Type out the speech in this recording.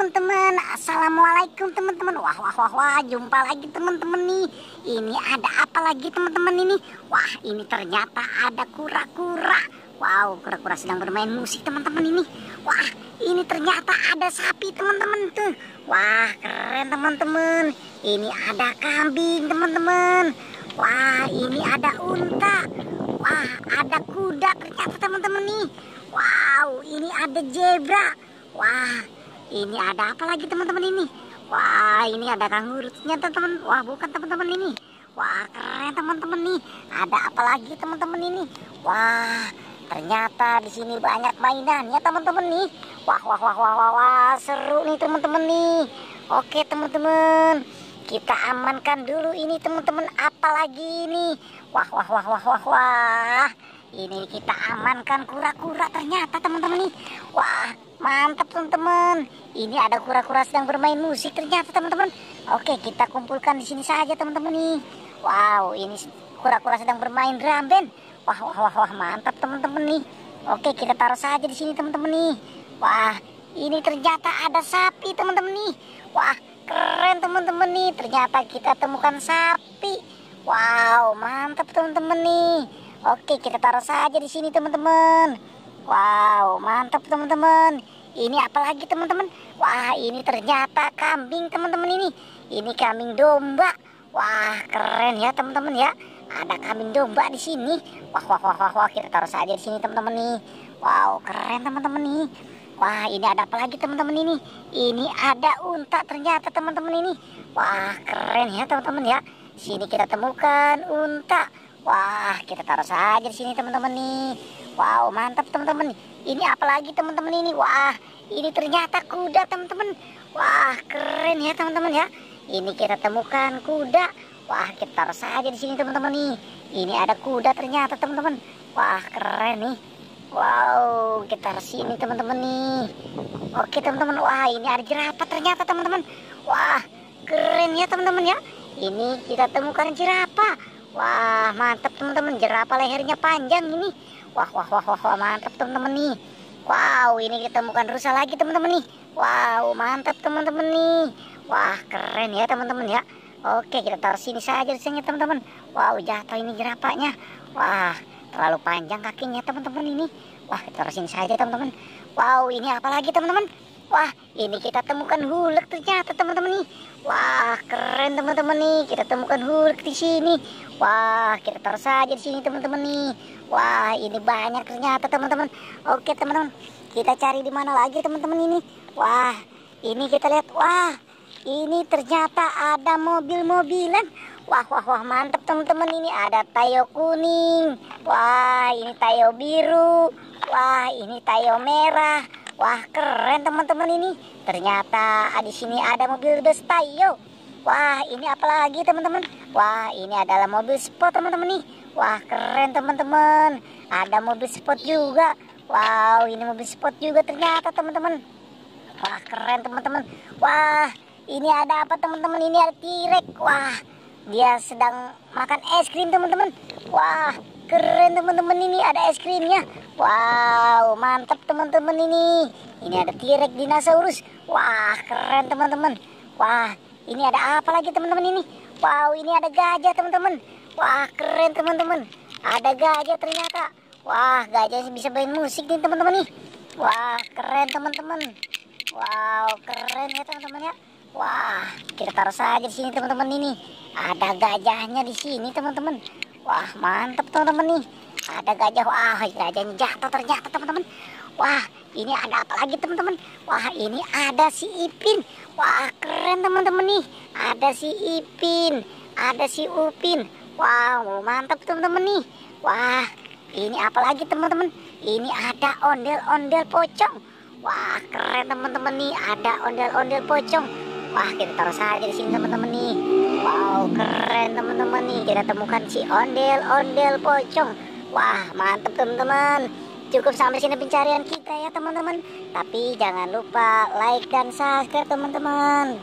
teman-teman. Assalamualaikum teman-teman. Wah, jumpa lagi teman-teman nih. Ini ada apa lagi teman-teman ini? Wah, ini ternyata ada kura-kura. Wow, kura-kura sedang bermain musik teman-teman ini. Wah, ini ternyata ada sapi teman-teman tuh. Wah, keren teman-teman. Ini ada kambing teman-teman. Wah, ini ada unta. Wah, ada kuda ternyata teman-teman nih. Wow, ini ada zebra. Wah, ini ada apa lagi teman-teman ini? Wah, ini ada kanguru ternyata teman. Wah, bukan teman-teman ini. Wah, keren teman-teman nih. Ada apa lagi teman-teman ini? Wah, ternyata di sini banyak mainan ya teman-teman nih. Wah, seru nih teman-teman nih. Oke teman-teman, kita amankan dulu ini teman-teman. Apalagi ini? Wah. Ini kita amankan kura-kura ternyata teman-teman nih. Wah, mantap teman-teman. Ini ada kura-kura sedang bermain musik ternyata teman-teman. Oke, kita kumpulkan di sini saja teman-teman nih. Wow, ini kura-kura sedang bermain drum band. Wah, mantap teman-teman nih. Oke, kita taruh saja di sini teman-teman nih. Wah, ini ternyata ada sapi teman-teman nih. Wah, keren teman-teman nih. Ternyata kita temukan sapi. Wow, mantap teman-teman nih. Oke, kita taruh saja di sini teman-teman. Wow, mantap teman-teman. Ini apa lagi teman-teman? Wah, ini ternyata kambing teman-teman ini. Ini kambing domba. Wah, keren ya teman-teman ya. Ada kambing domba di sini. Wah, kita taruh saja di sini teman-teman nih. Wow, keren teman-teman nih. Wah, ini ada apa lagi teman-teman ini? Ini ada unta ternyata teman-teman ini. Wah, keren ya teman-teman ya. Sini kita temukan unta. Wah, kita taruh saja di sini teman-teman nih. Wow, mantap teman-teman. Ini apa lagi teman-teman ini? Wah, ini ternyata kuda teman-teman. Wah, keren ya teman-teman ya. Ini kita temukan kuda. Wah, kita taruh saja di sini teman-teman nih. Ini ada kuda ternyata teman-teman. Wah, keren nih. Wow, kita taruh sini teman-teman nih. Oke teman-teman. Wah, ini ada jerapah ternyata teman-teman. Wah, keren ya teman-teman ya. Ini kita temukan jerapah. Wah, mantap teman-teman, jerapah lehernya panjang ini. Wah, mantap teman-teman nih. Wow, ini kita temukan rusa lagi teman-teman nih. Wow, mantap teman-teman nih. Wah, keren ya teman-teman ya. Oke, kita taruh sini saja di sini teman-teman. Wow, jatuh ini jerapahnya. Wah, terlalu panjang kakinya teman-teman ini. Wah, kita taruh sini saja teman-teman. Wow, ini apa lagi teman-teman? Wah, ini kita temukan hulek ternyata teman-teman nih. Wah, keren teman-teman nih. Kita temukan hulek di sini. Wah, kita taruh saja di sini teman-teman nih. Wah, ini banyak ternyata teman-teman. Oke teman-teman, kita cari di mana lagi teman-teman ini. Wah, ini kita lihat. Wah, ini ternyata ada mobil-mobilan. Wah, mantap teman-teman. Ini ada Tayo kuning. Wah, ini Tayo biru. Wah, ini Tayo merah. Wah, keren teman-teman ini. Ternyata di sini ada mobil bus Tayo. Wah, ini apa lagi teman-teman? Wah, ini adalah mobil sport teman-teman nih. Wah, keren teman-teman. Ada mobil sport juga. Wow, ini mobil sport juga ternyata teman-teman. Wah, keren teman-teman. Wah, ini ada apa teman-teman? Ini ada T-Rex. Wah, dia sedang makan es krim teman-teman. Wah, keren teman-teman, ini ada es krimnya. Wow, mantap teman-teman ini. Ini ada T-Rex dinosaurus. Wah, keren teman-teman. Wah, ini ada apa lagi teman-teman ini? Wow, ini ada gajah teman-teman. Wah, keren teman-teman. Ada gajah ternyata. Wah, gajah bisa main musik nih teman-teman nih. Wah, keren teman-teman. Wow, keren ya teman-teman ya. Wah, kita taruh saja di sini teman-teman ini. Ada gajahnya di sini teman-teman. Wah, mantap teman-teman nih. Ada gajah. Wah, gajahnya jatuh ternyata teman-teman. Wah, ini ada apa lagi teman-teman? Wah, ini ada si Ipin. Wah, keren teman-teman nih. Ada si Ipin, ada si Upin. Wow, mantap teman-teman nih. Wah, ini apa lagi teman-teman? Ini ada ondel-ondel pocong. Wah, keren teman-teman nih. Ada ondel-ondel pocong. Wah, kita taruh saja di sini teman-teman nih. Wow, keren teman-teman nih. Kita temukan si ondel-ondel pocong. Wah, mantap teman-teman. Cukup sampai sini pencarian kita ya teman-teman. Tapi jangan lupa like dan subscribe teman-teman.